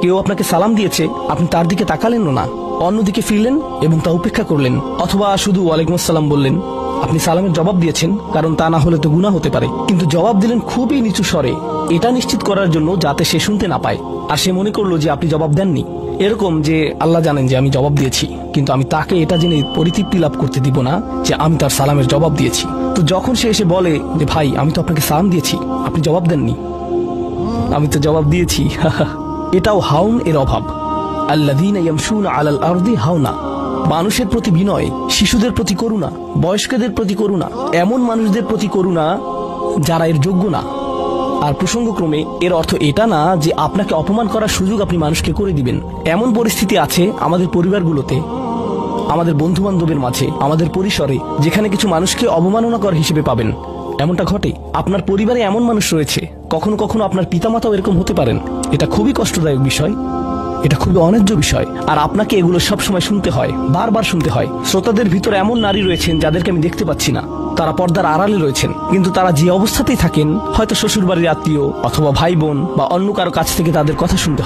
কেউ আপনাকে সালাম দিয়েছে, আপনি তার দিকে তাকালেন না, অন্যদিকে ফিরলেন এবং তা উপেক্ষা করলেন, অথবা শুধু ওয়ালাইকুম আসসালাম বললেন। আপনি সালামের জবাব দিয়েছেন, কারণ তা না হলে তো গুনাহ হতে পারে, কিন্তু জবাব দিলেন খুবই নিচু স্বরে, এটা নিশ্চিত করার জন্য যাতে সে শুনতে না পায়, আর সে মনে করলো যে আপনি জবাব দেননি। এরকম যে আল্লাহ জানেন যে আমি জবাব দিয়েছি, কিন্তু আমি তাকে এটা জেনে পরিতৃপ্তি লাভ করতে দিব না যে আমি তার সালামের জবাব দিয়েছি। তো যখন সে এসে বলে যে ভাই আমি তো আপনাকে সালাম দিয়েছি, আপনি জবাব দেননি, আমি তো জবাব দিয়েছি, এটাও হাউন এর অভাব। আল্লাযীনা ইয়ামশুনা আলাল আরদি হাওনা, মানুষের প্রতি বিনয়, শিশুদের প্রতি করুণা, বয়স্কদের প্রতি করুণা, এমন মানুষদের প্রতি করুণা যারা এর যোগ্য না। আর প্রসঙ্গক্রমে এর অর্থ এটা না যে আপনাকে অপমান করার সুযোগ আপনি মানুষকে করে দিবেন। এমন পরিস্থিতি আছে আমাদের পরিবারগুলোতে, আমাদের বন্ধু বান্ধবের মাঝে, আমাদের পরিসরে, যেখানে কিছু মানুষকে অবমাননাকর হিসেবে পাবেন। এমনটা ঘটে। আপনার পরিবারে এমন মানুষ রয়েছে, কখনো কখনো আপনার পিতামাতাও এরকম হতে পারেন। এটা খুবই কষ্টদায়ক বিষয়, এটা খুবই অন্যায্য বিষয়, আর আপনাকে এগুলো সবসময় শুনতে হয়, বারবার শুনতে হয়। শ্রোতাদের ভিতরে এমন নারী রয়েছেন যাদেরকে আমি দেখতে পাচ্ছি না, তারা পর্দার আড়ালে রয়েছেন, কিন্তু তারা যে অবস্থাতেই থাকেন, হয়তো শ্বশুর বাড়ির আত্মীয় অথবা ভাই বোন বা অন্য কারো কাছ থেকে তাদের কথা শুনতে হয়।